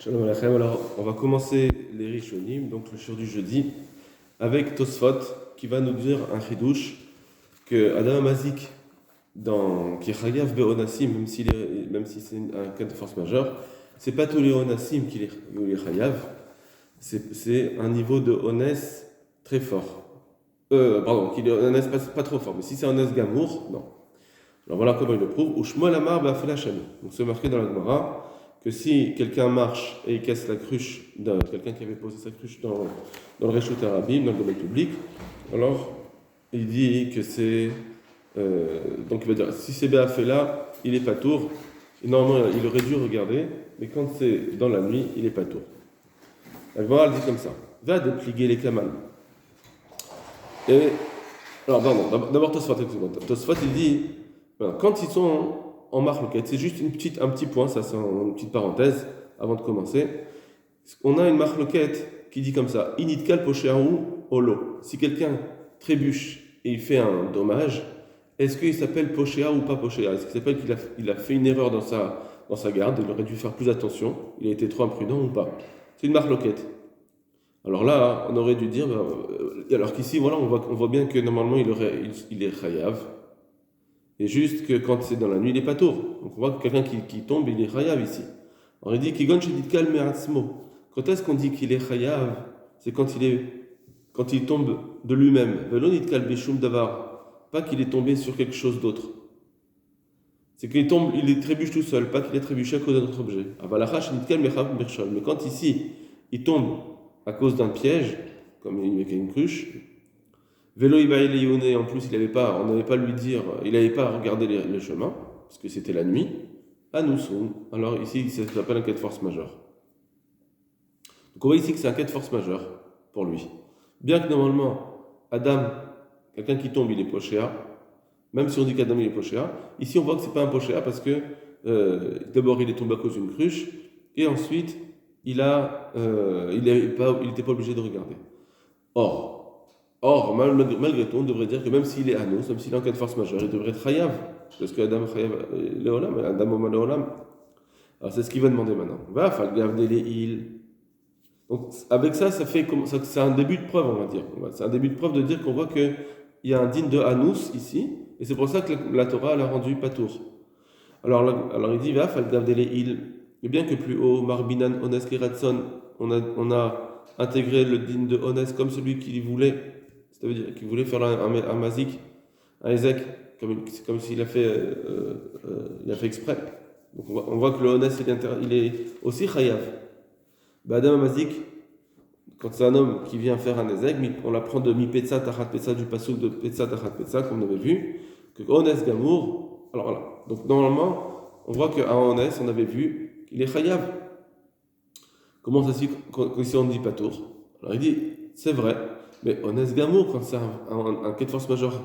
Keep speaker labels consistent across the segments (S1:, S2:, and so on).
S1: Shalom Aleichem. Alors, on va commencer les Rishonim, donc le shiur du jeudi, avec Tosfot, qui va nous dire un chidouche que Adam Amazik, qui est Chayav Be'onassim, même si c'est un cas de force majeure, c'est pas tous les Onassim qui les Chayav, c'est un niveau de Ones très fort. Qui est Ones pas trop fort, mais si c'est Ones Gamour, non. Alors voilà comment il le prouve. Ushmol Amar Ba'afela Shani. Donc c'est marqué dans la Gemara que si quelqu'un marche et il casse la cruche d'un quelqu'un qui avait posé sa cruche dans le Reshut Arabim, dans le domaine public, alors il dit que c'est donc il va dire si c'est Ba'afela, il est pas tour. Normalement il aurait dû regarder, mais quand c'est dans la nuit, il est pas tour. La Gemara elle dit comme ça. Va déplier les kamans. Et alors d'abord Tosfot il dit quand ils sont en marloquette, c'est juste un petit point, ça c'est une petite parenthèse avant de commencer. On a une marloquette qui dit comme ça Initkal poshéaou olo. Si quelqu'un trébuche et il fait un dommage, est-ce qu'il s'appelle poshéa ou pas poshéa? Est-ce qu'il s'appelle qu'il a fait une erreur dans sa garde, il aurait dû faire plus attention, il a été trop imprudent ou pas? C'est une marloquette. Alors là, on aurait dû dire, alors qu'ici, voilà, on voit bien que normalement il est chayav. Et juste que quand c'est dans la nuit, il n'est pas tour. Donc on voit que quelqu'un qui tombe, il est chayav ici. Alors il dit Kigon sheditkal me'atzmo. Quand est-ce qu'on dit qu'il est chayav? C'est quand il tombe de lui-même. Velo nitkal beshum davar. Pas qu'il est tombé sur quelque chose d'autre. C'est qu'il tombe, il trébuche tout seul, pas qu'il est trébuché à cause d'un autre objet. Avalacha sheditkal mechav mershol. Mais quand ici, il tombe à cause d'un piège, comme il met une cruche, Vélo Ibaïléoné, en plus, on n'avait pas lui dire, il n'avait pas regardé le chemin, parce que c'était la nuit, à nous alors ici, ça s'appelle un cas de force majeure. Donc on voit ici que c'est un cas de force majeure pour lui. Bien que normalement, Adam, quelqu'un qui tombe, il est poshéa, même si on dit qu'Adam il est poshéa, ici on voit que c'est pas un poshéa parce que d'abord il est tombé à cause d'une cruche, et ensuite il n'était pas obligé de regarder. Or, malgré tout, on devrait dire que même s'il est anous, même s'il est en cas de force majeure, il devrait être chayav. Parce que Adam chayav leolam, Adam oma leolam. Alors c'est ce qu'il va demander maintenant. Va, fal gavner les îles. Donc avec ça, c'est un début de preuve, on va dire. C'est un début de preuve de dire qu'on voit qu'il y a un digne de anous ici, et c'est pour ça que la Torah l'a rendu patour. Alors il dit, va, fal gavner les îles. Et bien que plus haut, marbinan ones kiratson, on a intégré le digne de ones comme celui qui voulait. Ça veut dire qu'il voulait faire un mazik, un ezek, comme s'il a fait exprès. Donc on voit que le honest il est aussi chayav. Adam mazik, quand c'est un homme qui vient faire un ezek, on l'apprend de mi petsa tachat petsa du pasuk de petsa tachat petsa, comme on avait vu, que honest gamour. Alors voilà. Donc normalement, on voit qu'à honest, on avait vu qu'il est chayav. Comment ça se fait qu'ici on ne dit pas tour? Alors il dit, c'est vrai. Mais Ones Gamour, quand c'est un cas de force majeure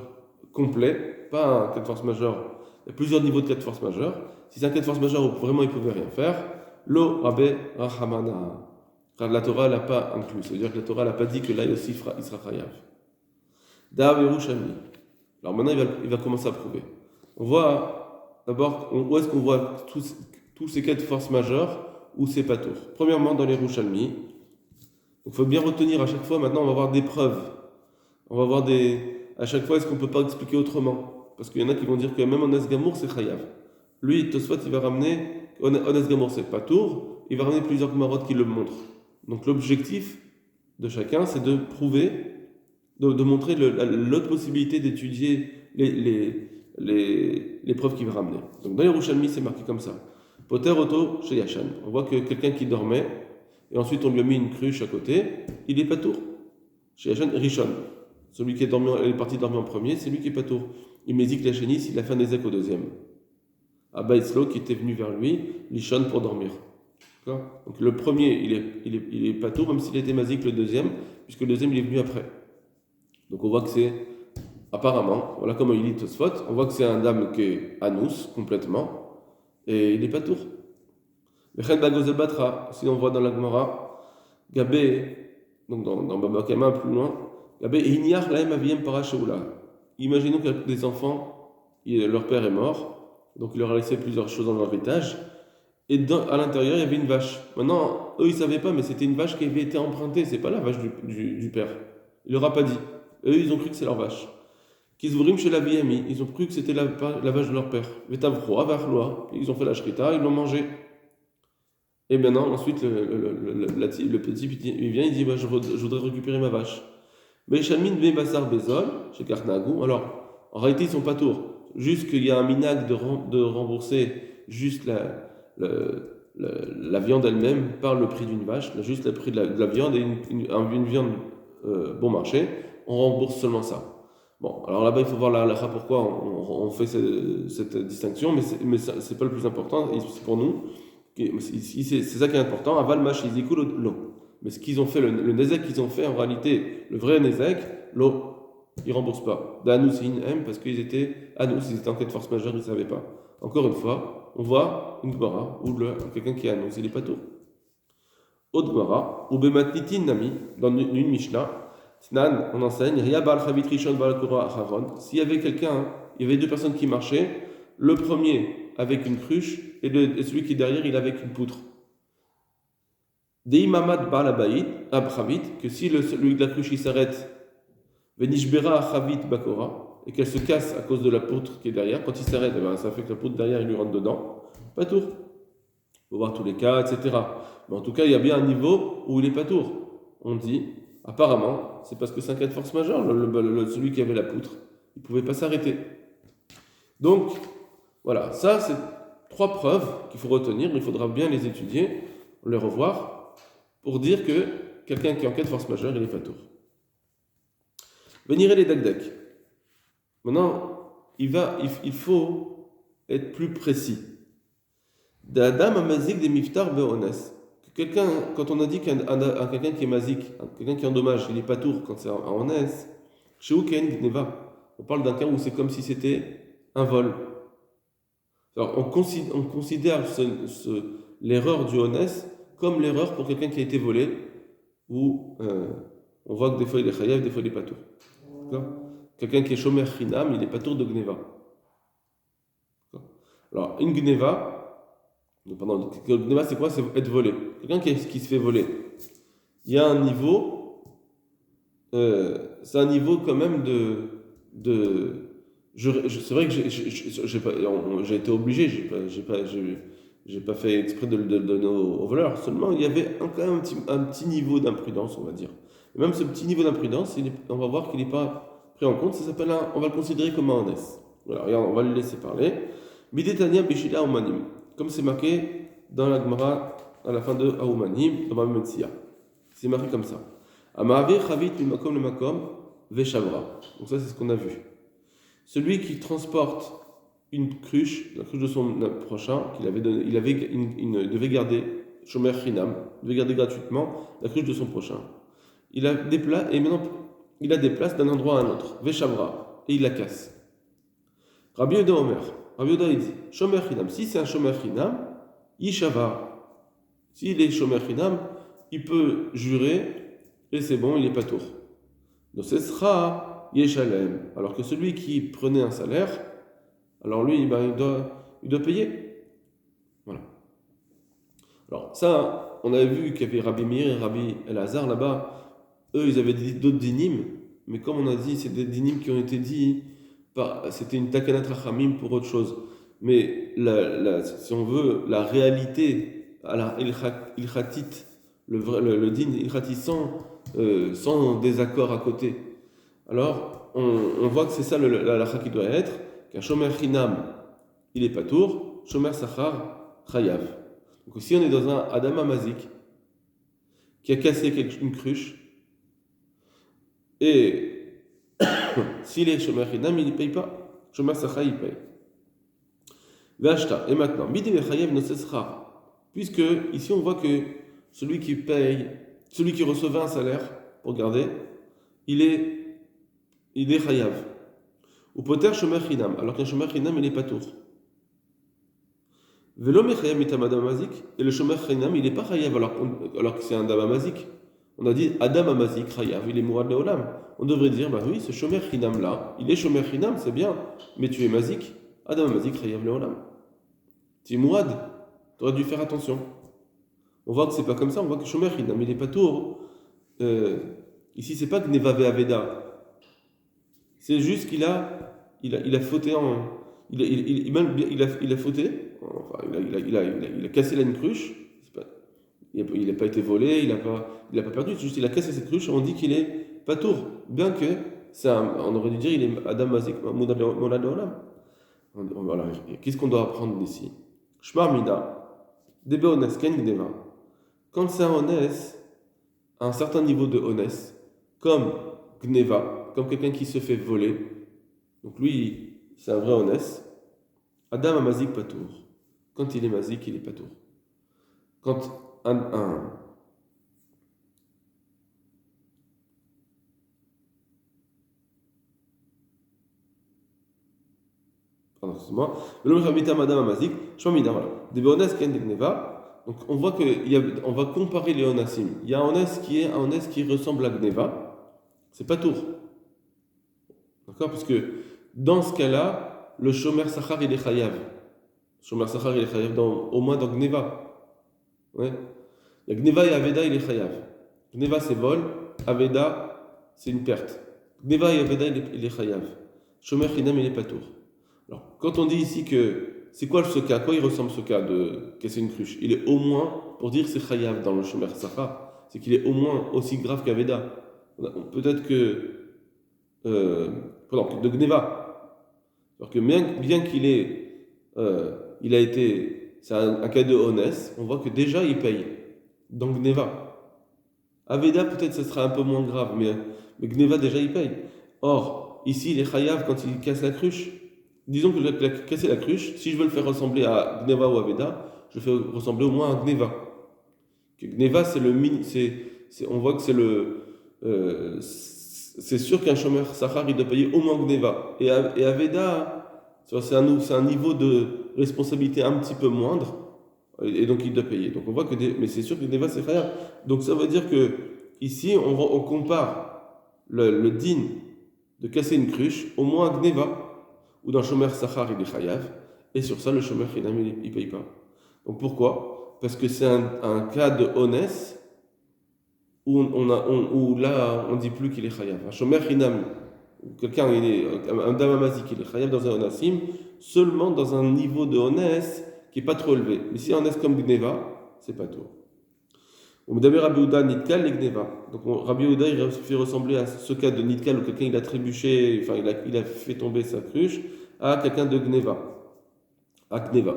S1: complet, pas un cas de force majeure, il y a plusieurs niveaux de cas de force majeure. Si c'est un cas de force majeure où vraiment il ne pouvait rien faire, lo rabbe rahamana. La Torah l'a pas inclus. Ça veut dire que la Torah n'a pas dit que là aussi il sera chayav. Dav Yerushalmi. Alors maintenant il va commencer à prouver. On voit d'abord où est-ce qu'on voit tous ces cas de force majeure où c'est pas tour. Premièrement dans les Yerushalmi. Il faut bien retenir à chaque fois, maintenant on va avoir des preuves. On va voir à chaque fois, est-ce qu'on ne peut pas expliquer autrement? Parce qu'il y en a qui vont dire que même Ones Gamour c'est chayav. Lui, Tosfot, il va ramener, Ones Gamour c'est pas tour, il va ramener plusieurs marottes qui le montrent. Donc l'objectif de chacun, c'est de prouver, de montrer l'autre possibilité d'étudier les preuves qu'il va ramener. Donc dans les Yerushalmi, c'est marqué comme ça. Poter Oto chez Yachan. On voit que quelqu'un qui dormait, et ensuite on lui a mis une cruche à côté, il est pas tour. Chez Yachan, Rishon. Celui qui est parti dormir en premier, c'est lui qui est pas tour. Il médite la chénisse, il a fait un ezek au deuxième. Abba Itzlo qui était venu vers lui, Rishon pour dormir. D'accord? Donc le premier, il est pas tour, même s'il était mazik le deuxième, puisque le deuxième il est venu après. Donc on voit que c'est, apparemment, voilà comment il dit Tosfot, on voit que c'est un dame qui est anous complètement, et il est pas tour. Si on voit dans la Gemara, Gabé, donc dans Baba Kama plus loin, Gabé Inyar Laem Aviem Parashaoula. Imaginons qu'il y a des enfants, leur père est mort, donc il leur a laissé plusieurs choses dans l'héritage, et à l'intérieur, il y avait une vache. Maintenant, eux, ils ne savaient pas, mais c'était une vache qui avait été empruntée, c'est pas la vache du père. Il leur a pas dit. Eux, ils ont cru que c'est leur vache. Qu'ils chez la Viami, ils ont cru que c'était la vache de leur père. Vetavro, Avarloa, ils ont fait la shrita, ils l'ont mangé. Et maintenant, ensuite, le petit, il vient, il dit, bah, je voudrais récupérer ma vache. Beishamin Bebassar Bezol, chez Karnagou. Alors, en réalité, ils sont pas tours. Juste qu'il y a un minag de rembourser juste la viande elle-même par le prix d'une vache, juste le prix de la viande et une viande bon marché, on rembourse seulement ça. Bon, alors là-bas, il faut voir pourquoi on fait cette distinction, mais c'est pas le plus important, c'est pour nous. C'est ça qui est important. Aval machiziku l'eau. Mais ce qu'ils ont fait, le nezek qu'ils ont fait, en réalité, le vrai nezek, l'eau, ils ne remboursent pas. D'anous in M, parce qu'ils étaient anous, ils étaient en cas de force majeure, ils ne savaient pas. Encore une fois, on voit une gmara, ou quelqu'un qui est anous, il n'est pas tout. Autre gmara, ou bematnitin nami, dans une Mishnah, Tnan, on enseigne, Riyabal chavit rishon balakura acharon. S'il y avait quelqu'un, il y avait deux personnes qui marchaient, le premier avec une cruche, et celui qui est derrière, il avec une poutre. Deimamad balabayit, abchavit, que si celui de la cruche il s'arrête, venishbera achavit bakora, et qu'elle se casse à cause de la poutre qui est derrière, quand il s'arrête, ça fait que la poutre derrière il lui rentre dedans, pas tour. Il faut voir tous les cas, etc. Mais en tout cas, il y a bien un niveau où il est pas tour. On dit, apparemment, c'est parce que c'est un cas de force majeure, celui qui avait la poutre, il ne pouvait pas s'arrêter. Donc, voilà, ça c'est 3 preuves qu'il faut retenir, il faudra bien les étudier, les revoir, pour dire que quelqu'un qui est en cas de force majeure, il n'est pas tour. Venir les dagdak. Maintenant, il faut être plus précis. D'Adam à mazik des miftar be'ones. Quelqu'un, quand on a dit qu'un quelqu'un qui est mazik, quelqu'un qui endommage, il n'est pas tour quand c'est en ones, chez Uken Gneva. On parle d'un cas où c'est comme si c'était un vol. Alors, on considère l'erreur du honest comme l'erreur pour quelqu'un qui a été volé, où on voit que des fois il est chayav, des fois il n'est pas tour. Quelqu'un qui est shomer chinam, il n'est pas tour de gneva. Alors, une gneva, gneva c'est quoi? C'est être volé. Quelqu'un qui se fait voler. Il y a un niveau, c'est un niveau quand même c'est vrai que j'ai été obligé, j'ai pas fait exprès de le donner aux voleurs. Seulement, il y avait quand même un petit niveau d'imprudence, on va dire. Et même ce petit niveau d'imprudence, on va voir qu'il n'est pas pris en compte. Ça s'appelle on va le considérer comme un honest. Voilà, regarde, on va le laisser parler. Bidetania Bishila Oumanim, comme c'est marqué dans la Gemara à la fin de Aoumanim, dans ma Metzia. C'est marqué comme ça. Amave Chavit Mimakom le Makom Veshavra. Donc ça, c'est ce qu'on a vu. Celui qui transporte une cruche, la cruche de son prochain, il devait garder, Shomer Chinam, devait garder gratuitement la cruche de son prochain. Il la déplace, et maintenant, il la déplace d'un endroit à un autre, Veshavra, et il la casse. Rabbi Yoda Omer, Rabbi Yoda il dit, Shomer Chinam, si c'est un Shomer Chinam, Yishava. S'il est Shomer Chinam, il peut jurer, et c'est bon, il n'est pas tour. Donc ce sera Yeshalem. Alors que celui qui prenait un salaire, alors lui, il doit payer. Voilà. Alors ça, on avait vu qu'il y avait Rabbi Meir et Rabbi Elazar là-bas. Eux, ils avaient d'autres dynimes, mais comme on a dit, c'est des dynimes qui ont été dits, c'était une takanat rachamim pour autre chose. Mais si on veut, la réalité, à la ilchatit, le din ilchatit sans désaccord à côté. Alors, on voit que c'est ça la halakha qui doit être, qu'un shomer chinam, il est patour, shomer sachar, chayav. Donc ici, on est dans un Adam Amazik qui a cassé une cruche, et s'il est shomer chinam, il ne paye pas. Shomer sachar, il paye. V'ashta, et maintenant, midi chayav no sesra, puisque ici on voit que celui qui paye, celui qui recevait un salaire pour garder, il est chayav. Ou poter shomer chinam, alors qu'un shomer chinam, il est pas tour. Velo mechayav mitam adam amazik, et le shomer chinam, il n'est pas chayav alors que c'est un adam amazik. On a dit adam amazik chayav, il est mourad leolam. On devrait dire, bah oui, ce shomer chinam là, il est shomer chinam, c'est bien, mais tu es mazik, adam amazik chayav leolam. Tu es mourad. tu aurais dû faire attention. On voit que c'est pas comme ça, on voit que Shomer Hinam, il est pas tour. Ici, c'est pas Gneva Ve'aveda. C'est juste il a fauté il a fauté, enfin, il a cassé une cruche. Il n'a pas été volé, il a pas perdu, c'est juste il a cassé cette cruche, on dit qu'il est pas tour. Bien que, on aurait dû dire il est Adam Mazik, Moulad Olam. Voilà, qu'est-ce qu'on doit apprendre d'ici? Shmar Mida, Debe Ones, Ken Gneva. Quand c'est un Ones, à un certain niveau de Ones, comme Gneva, comme quelqu'un qui se fait voler, donc lui, c'est un vrai Ones, Adam Mazik Patour. Quand il est Mazik, il est Patour. Quand pardon, excuse-moi. Donc on voit on va comparer les Onassim. Il y a un Ones qui ressemble à Gneva, c'est pas tour. D'accord? Parce que dans ce cas-là, le Shomer Sachar il est Chayav. Shomer Sachar il est Chayav au moins dans Gneva. Ouais. Il y a Gneva et Aveda il est Chayav. Gneva c'est vol, Aveda c'est une perte. Gneva et Aveda il est Chayav. Shomer Hinam il est pas tour. Alors, quand on dit ici que c'est quoi ce cas, à quoi il ressemble ce cas de casser une cruche? Il est au moins, pour dire c'est Chayav dans le Shomer Sachar, c'est qu'il est au moins aussi grave qu'Aveda. Peut-être que de Gneva. Alors que bien qu'il il a été, c'est un cas de honnête, on voit que déjà il paye. Dans Gneva. Aveda peut-être ce sera un peu moins grave, mais Gneva déjà il paye. Or, ici il est Chayav quand il casse la cruche. Disons que je vais casser la cruche, si je veux le faire ressembler à Gneva ou Aveda, je fais ressembler au moins à Gneva. Gneva c'est on voit que c'est c'est sûr qu'un Shomer Sachar, il doit payer au moins Gneva. Et Aveda, c'est un niveau de responsabilité un petit peu moindre, et donc il doit payer. Donc on voit mais c'est sûr que Gneva, c'est Chayav. Donc ça veut dire que ici, on compare le din de casser une cruche au moins à Gneva, ou dans Shomer Sachar, il est Chayav, et sur ça, le Shomer Hinam, il ne paye pas. Donc pourquoi? Parce que c'est un cas de honnête où là, on ne dit plus qu'il est chayav. Un shomer hinam, un damamazik, il est chayav dans un onassim, seulement dans un niveau de honnête qui n'est pas trop élevé. Mais si un honnête comme Gneva, c'est pas tout. On me dit Rabbi Ouda nitkal et Gneva. Donc Rabbi Ouda, il fait ressembler à ce cas de nitkal où quelqu'un il a trébuché, enfin il a fait tomber sa cruche, à quelqu'un de Gneva. À Gneva.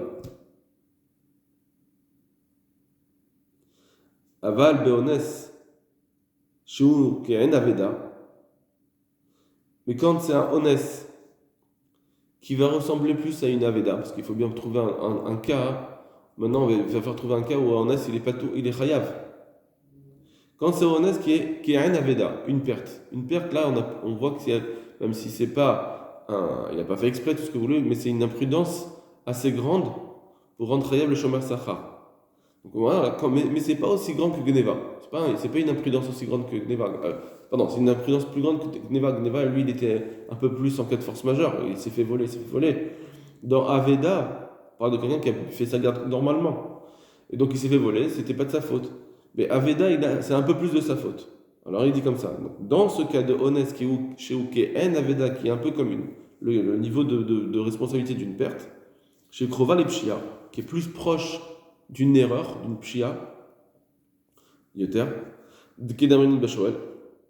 S1: Aval be'ones. Mais quand c'est un honnête qui va ressembler plus à une aveda, parce qu'il faut bien trouver un cas, maintenant on va faire trouver un cas où un honnête il est chayav. Quand c'est un honnête qui est un aveda, une perte là on voit que même si c'est pas il n'a pas fait exprès tout ce que vous voulez, mais c'est une imprudence assez grande pour rendre chayav le shomer sachar. Donc voilà, mais c'est pas aussi grand que Gneva. C'est pas une imprudence aussi grande que Gneva. Pardon, c'est une imprudence plus grande que Gneva. Gneva, lui, il était un peu plus en cas de force majeure. Il s'est fait voler. Dans Aveda, on parle de quelqu'un qui a fait sa garde normalement. Et donc il s'est fait voler, c'était pas de sa faute. Mais Aveda, c'est un peu plus de sa faute. Alors il dit comme ça. Donc, dans ce cas de honnête chez Uke, Aveda, qui est un peu comme le niveau de responsabilité d'une perte, chez Krova Lepshia, qui est plus proche d'une erreur, d'une pshia, yoter, de Kedamrin Bashoel.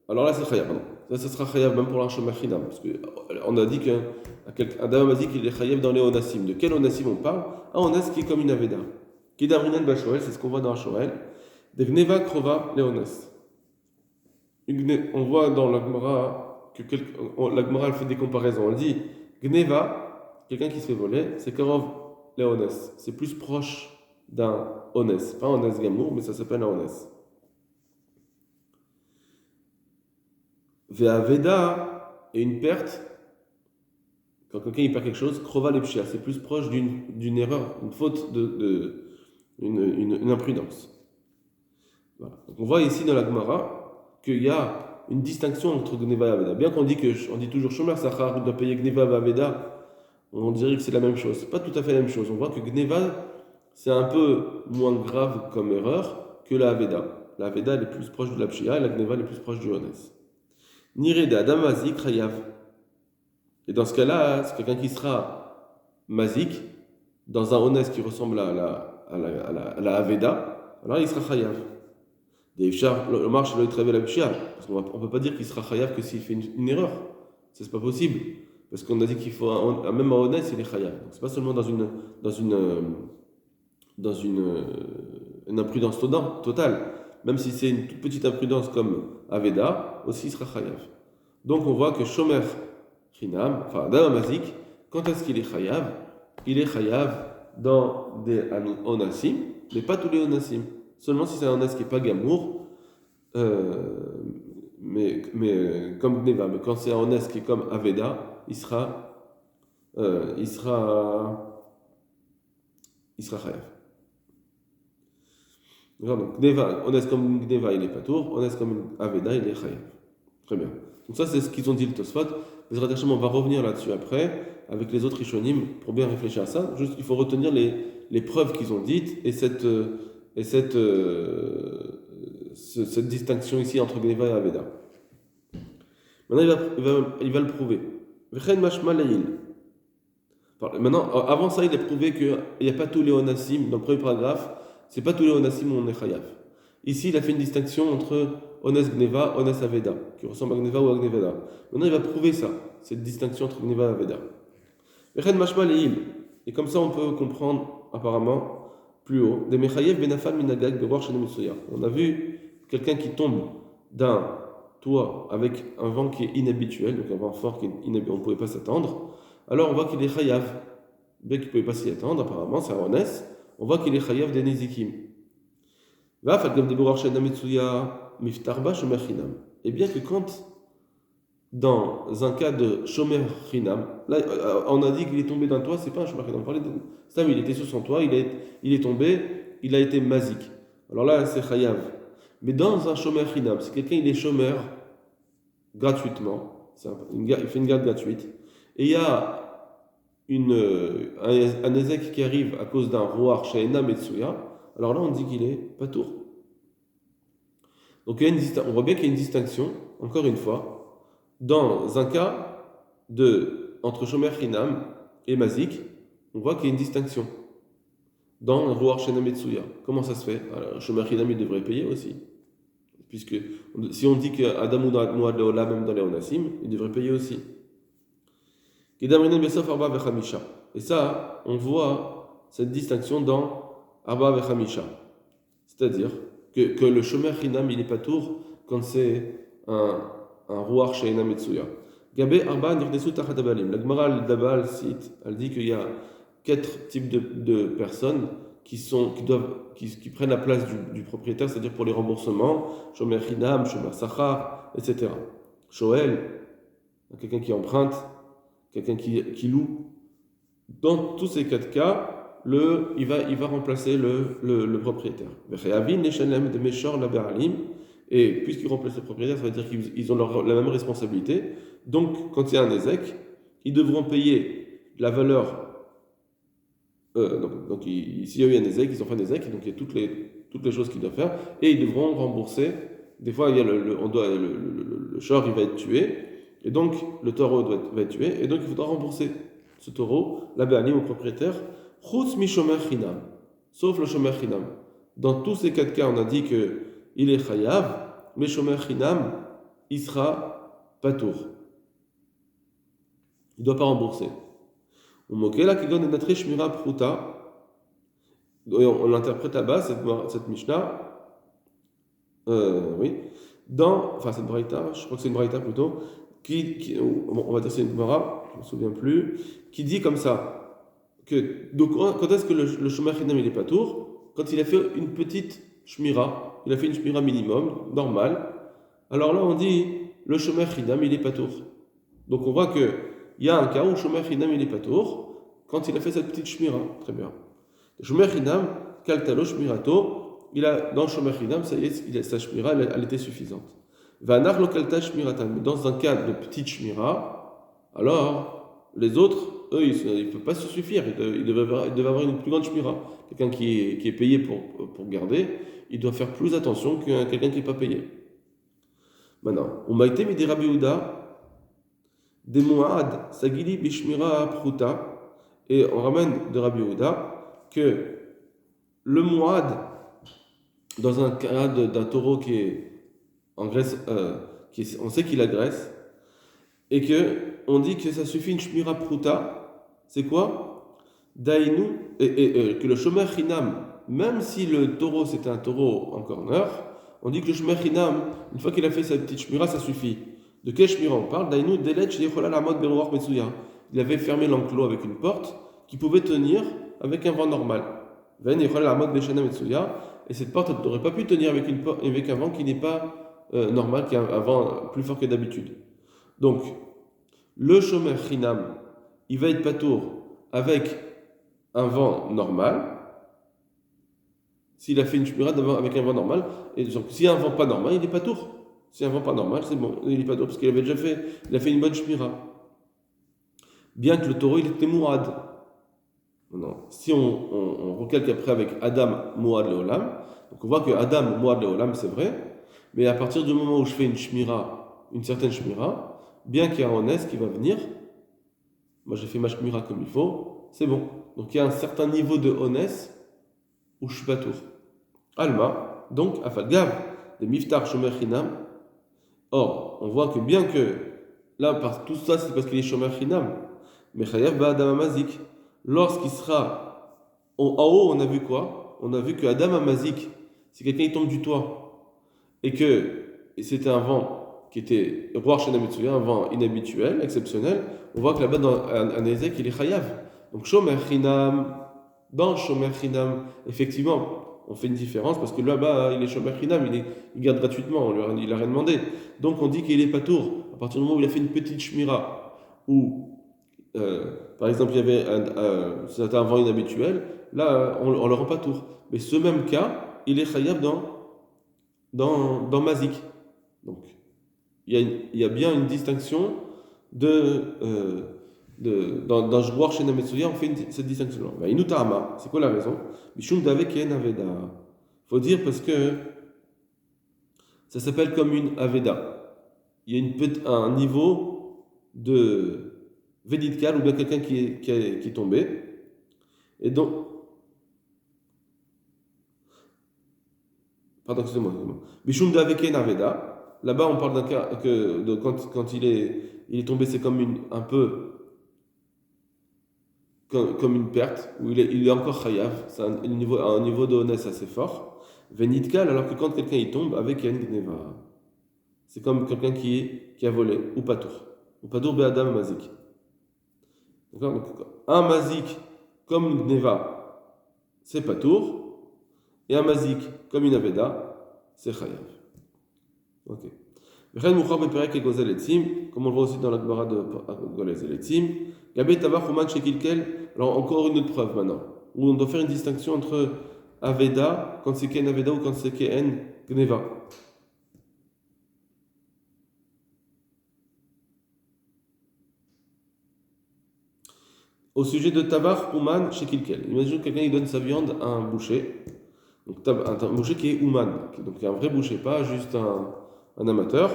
S1: Alors là, c'est chayav, pardon. Ça sera chayav même pour un shomer chinam, parce qu'on a dit qu'un dame a dit qu'il est chayav dans les onassim. De quel onassim on parle? Un onas qui est comme une aveda. Kedamrin Bashoel, c'est ce qu'on voit dans Shoel. De Gneva Krova Leonas. On voit dans la Gemara que la Gemara elle fait des comparaisons. On dit Gneva, quelqu'un qui se fait voler, c'est Karov Leonas. C'est plus proche d'un honnête, pas un honnête gamour, mais ça s'appelle un honnête. Ve'aveda est une perte, quand quelqu'un il perd quelque chose, krova lepshia, c'est plus proche d'une erreur, une faute, une imprudence. Voilà. Donc on voit ici dans la Gemara qu'il y a une distinction entre Gneva et Aveda. Bien qu'on dit toujours Shomer Sachar doit payer Gneva et Aveda, on dirait que c'est la même chose. C'est pas tout à fait la même chose. On voit que Gneva, c'est un peu moins grave comme erreur que la Aveda. La Aveda elle est plus proche de la Pshia et la Gneva elle est plus proche du Honès. Nire de Adam Mazik Chayav. Et dans ce cas-là, c'est quelqu'un qui sera Mazik, dans un Honès qui ressemble à la Aveda, alors il sera Chayav. Le marche le travail la Pshia, parce qu'on ne peut pas dire qu'il sera Chayav que s'il fait une erreur. Ça, c'est pas possible. Parce qu'on a dit qu'il faut même un Honès, il est Chayav. Donc c'est pas seulement dans une imprudence totale. Même si c'est une toute petite imprudence comme Aveda, aussi il sera Chayav. Donc on voit que Shomer Chinam, enfin Adam Mazik, quand est-ce qu'il est Chayav? Il est Chayav dans des Onassim, mais pas tous les Onassim. Seulement si c'est un Onas qui n'est pas Gamour, mais comme Gneva. Mais quand c'est un Onas qui est comme Aveda, il sera Chayav. Donc, Gneva, Ones comme Gneva, il est pas tour, Ones comme Aveda, il est Chayav. Très bien. Donc, ça, c'est ce qu'ils ont dit le Tosfot. Les rattachements, on va revenir là-dessus après, avec les autres Rishonim, pour bien réfléchir à ça. Juste, il faut retenir les preuves qu'ils ont dites et cette distinction ici entre Gneva et Aveda. Maintenant, il va le prouver. Maintenant, avant ça, il a prouvé qu'il n'y a pas tous les Onassim, dans le premier paragraphe, c'est pas tous les Onassim où on est Chayav. Ici, il a fait une distinction entre Ones Gneva, Ones Aveda, qui ressemble à Gneva ou à Gneveda. Maintenant, il va prouver ça, cette distinction entre Gneva et Aveda. Et comme ça, on peut comprendre, apparemment, plus haut, des Mechayev Benafal Minagag Bewar Shanem Mitsuya. On a vu quelqu'un qui tombe d'un toit avec un vent qui est inhabituel, donc un vent fort qui est inhabituel, on ne pouvait pas s'attendre. Alors on voit qu'il est Chayav, bien qu'il ne pouvait pas s'y attendre, apparemment, c'est un Ones, on voit qu'il est Chayav des Nezikim. Et bien que quand, dans un cas de Shomer Chinam, là on a dit qu'il est tombé d'un toit, c'est pas un Shomer Chinam, il était sur son toit, il est tombé, il a été mazik. Alors là c'est Chayav. Mais dans un Shomer Chinam, si quelqu'un il est Shomer gratuitement, il fait une garde gratuite, et il y a un Ezek qui arrive à cause d'un Roar She'ena Metsuya, alors là on dit qu'il est Patour. Donc on voit bien qu'il y a une distinction, encore une fois, dans un cas entre Shomer Chinam et Mazik, on voit qu'il y a une distinction dans le Roar She'ena Metsuya. Comment ça se fait? Alors, Shomer Chinam il devrait payer aussi. Puisque si on dit qu'Adam Mouad Leola, même dans les Onassim, il devrait payer aussi. Et ça, on voit cette distinction dans Arba Vechamisha. C'est-à-dire que le Shomer Chinam, il est pas tour quand c'est un Ruach She'ena Metsuya. Gabé Arba Nirdesu Tachat Abalim. La Gemara al-Dabal cite, elle dit qu'il y a 4 types de personnes qui prennent la place du propriétaire, c'est-à-dire pour les remboursements, Shomer Chinam, Shomer Sachar, etc. Shoel, quelqu'un qui emprunte, quelqu'un qui loue. Dans tous ces 4 cas, il va remplacer le propriétaire. Et puisqu'il remplace le propriétaire, ça veut dire qu'ils ont la même responsabilité. Donc, quand il y a un ézec, ils devront payer la valeur. Donc s'il y a eu un ézec, ils ont fait un ézec, donc il y a toutes les choses qu'ils doivent faire, et ils devront rembourser. Des fois, il y a le shor, il va être tué, et donc le taureau va être tué, et donc il faudra rembourser ce taureau, la béalim au propriétaire, chutz mi shomer chinam, sauf le shomer chinam. Dans tous ces 4 cas, on a dit qu'il est chayav, mais shomer chinam, il sera patour. Il ne doit pas rembourser. On l'interprète là-bas, cette Mishnah, oui, cette Braïta, je crois que c'est une Braïta plutôt, on va dire c'est une Gemara, je ne me souviens plus, qui dit comme ça, donc quand est-ce que le Shomer Chinam il est pas tour? Quand il a fait une petite Shmira, il a fait une Shmira minimum, normale, alors là on dit, le Shomer Chinam il est pas tour. Donc on voit qu'il y a un cas où le Shomer Chinam il est pas tour, quand il a fait cette petite Shmira, très bien. Le Shomer Chinam, Kaltalo Shmirato, dans le Shomer Chinam, ça y est, sa Shmira, elle était suffisante. Vanar lo Kalta Shmiratan, mais dans un cas de petite Shmira, alors les autres, eux, ils ne peuvent pas se suffire. Ils devaient avoir une plus grande shmira. Quelqu'un qui est payé pour garder, il doit faire plus attention que quelqu'un qui n'est pas payé. Maintenant, on m'a été mis des Rabbi Yehuda, des Mu'ad, Sagili, Bishmira, Pruta, et on ramène de Rabbi Yehuda que le Mu'ad, dans un cas d'un taureau qui est en graisse, on sait qu'il a graisse, et que on dit que ça suffit une Shmira Pruta, c'est quoi? Dainu, que le Shomer Chinam, même si le taureau c'était un taureau en corner, on dit que le Shomer Chinam, une fois qu'il a fait sa petite Shmira, ça suffit. De quel Shmira on parle? Dainu, Delet, Sheychola, Lamod, Beruach, Metsuya. Il avait fermé l'enclos avec une porte qui pouvait tenir avec un vent normal. Ven, Yechola, Lamod, Beshana, Metsuya. Et cette porte n'aurait pas pu tenir avec un vent qui n'est pas normal, qui est un vent plus fort que d'habitude. Donc, le Shomer Chinam, il va être patour avec un vent normal, s'il a fait une shmira avec un vent normal, et donc s'il y a un vent pas normal, il est patour. S'il y a un vent pas normal, c'est bon, il est patour, parce qu'il avait déjà fait, il a fait une bonne shmira. Bien que le taureau, il était Mouad. Non. Si on recalque après avec Adam Mouad Leolam, donc on voit que Adam Mouad Leolam, c'est vrai, mais à partir du moment où je fais une shmira, une certaine shmira, bien qu'il y ait un honest qui va venir, moi j'ai fait ma shmira comme il faut, c'est bon. Donc il y a un certain niveau de honest où je suis pas tour. Alma, donc Afalgav, des miftar shomer chinam. Or, on voit que bien que là, tout ça c'est parce qu'il est shomer chinam, mais chayav ba adam amazik, lorsqu'il sera en haut, on a vu quoi? On a vu que Adam amazik, si quelqu'un il tombe du toit et c'était un vent qui était roi Shenamitsuya, un vent inhabituel, exceptionnel, on voit que là-bas dans un Ezek, il est chayav. Donc Shomer Chinam, dans Shomer Chinam, effectivement, on fait une différence parce que là-bas, il est Shomer Chinam, il garde gratuitement, il n'a rien demandé. Donc on dit qu'il est patour. À partir du moment où il a fait une petite shmira, où par exemple il y avait c'était un vent inhabituel, là on le rend patour. Mais ce même cas, il est chayav dans Mazik. Donc il y a bien une distinction dans Jroar chez Nametsuya, on fait cette distinction-là. Inutama, c'est quoi la raison? Mishum Davek en Aveda. Il faut dire parce que ça s'appelle comme une Aveda. Il y a un niveau de Véditkal ou bien quelqu'un qui est tombé. Et donc. Pardon, excusez-moi. Mishum Davek en Aveda. Là-bas, on parle d'un cas que quand il est tombé, c'est comme un peu comme une perte, où il est encore chayav, c'est un niveau de honnêteté assez fort. Venitkal, alors que quand quelqu'un y tombe avec Yen Gneva, c'est comme quelqu'un qui a volé, ou patour. Ou patour be'adam mazik. D'accord? Donc, un mazik comme une Gneva, c'est patour, et un mazik comme une aveda, c'est chayav. Ok. Comme on le voit aussi dans la Gemara de Golez Eletzim, Gabé Tavar Human Shekilkel. Alors encore une autre preuve maintenant, où on doit faire une distinction entre Aveda, quand c'est Ken Aveda ou quand c'est Ken Gneva. Au sujet de Tavar Human Shekilkel. Imaginez que quelqu'un il donne sa viande à un boucher, donc un boucher qui est Human, donc un vrai boucher, pas juste un amateur,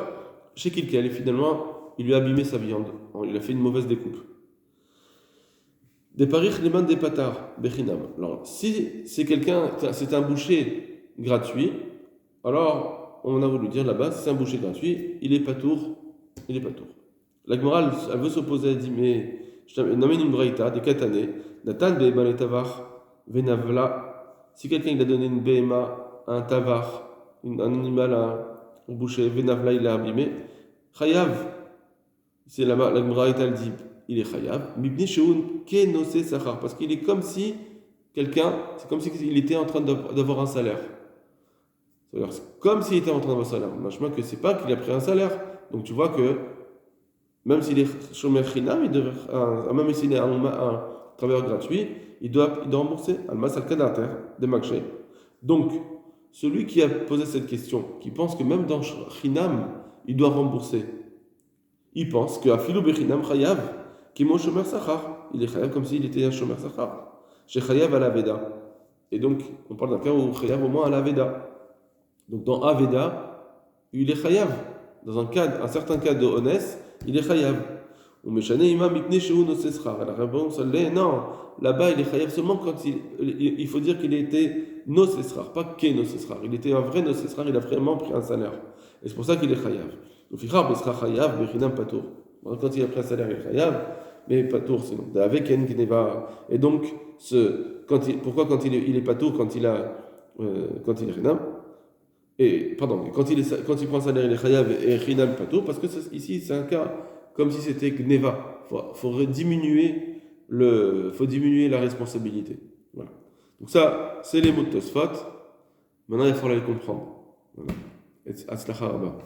S1: chez Kilkel, et finalement, il lui a abîmé sa viande. Il a fait une mauvaise découpe. Des parich les mains des patards, bechinam. Alors, si c'est un boucher gratuit, alors on a voulu dire là-bas, si c'est un boucher gratuit, il est patour. La Gemara, elle veut s'opposer, elle dit, mais je t'amène une braïta, des katané, Nathan behema le tavar, venavla. Si quelqu'un il a donné une behema, un tavar, un animal au boucher, venavla, il l'a abîmé, chayav, c'est la Gemara elle dit, il est chayav, mibni sheun kenose sachar, parce qu'il est comme si c'est comme s'il était en train d'avoir un salaire. C'est-à-dire, c'est comme s'il était en train d'avoir un salaire. Machement que c'est pas qu'il a pris un salaire. Donc tu vois que même s'il est shomer chinam, même s'il est un travailleur gratuit, il doit rembourser al-mas al-kadater des makshé. Donc celui qui a posé cette question, qui pense que même dans chinam, il doit rembourser, il pense que afilou bechinam chayav, qui est shomer sachar, il est chayav comme s'il était un shomer sachar. Chez chayav à la Veda. Et donc, on parle d'un cas où chayav au moins à la Veda. Donc, dans Aveda, il est chayav. Dans un certain cas de honest, il est chayav. Ou meshane imam ipne shehu nosesrar. La réponse, elle est non. Là-bas, il est chayav seulement quand il faut dire qu'il était nosesrar, pas que nosesrar. Il était un vrai nosesrar, il a vraiment pris un salaire. Et c'est pour ça qu'il est chayav. Donc, fichar besra chayav, bechinam patour. Quand il a pris un salaire, il est chayav, mais patour sinon. Avec en gneva. Et donc, pourquoi quand il est patour, quand il est chinam? Et pardon, quand il prend un salaire, il est chayav et chinam patour, parce que ici, c'est un cas comme si c'était gneva. Faut diminuer la responsabilité. Voilà. Donc ça, c'est les mots de Tosfot. Maintenant, il va falloir les comprendre. Voilà. Et Atzlacha Rabba.